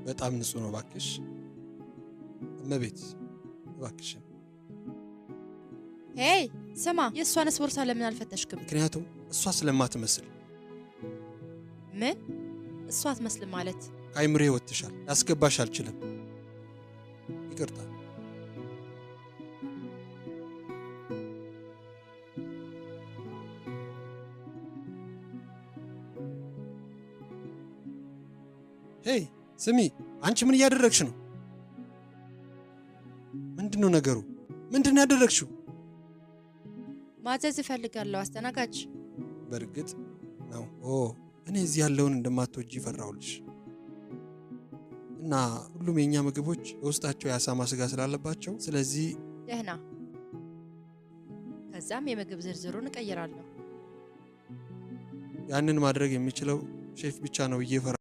በጣም ንጹህ ነው ባክሽ እመቤት ባክሽ ሄይ ስማ የሷንስ ቦርሳ ለምን አልፈተሽክም ምክንያቱም እሷ ስለማትመስል ምን እሷ አትመስልም ማለት ካይምሬ ወጥሻል ያስገባሽ አልችልም ይቅርታ ሄይ ስሚ አንቺ ምን ያደረግሽ ነው ምንድነው ነገሩ ምንድነው ያደረግሽው ማዘዝ እፈልጋለሁ አስተናጋጅ በርግጥ ነው እኔ እዚህ ያለውን እንደማትወጂ ፈራውልሽ እና ሁሉም የኛ ምግቦች በውስጣቸው ያሳማ ስጋ ስላለባቸው ስለዚህ ደህና ከዛም የምግብ ዝርዝሩን እቀይራለሁ ያንን ማድረግ የሚችለው ሼፍ ብቻ ነው ይፈራ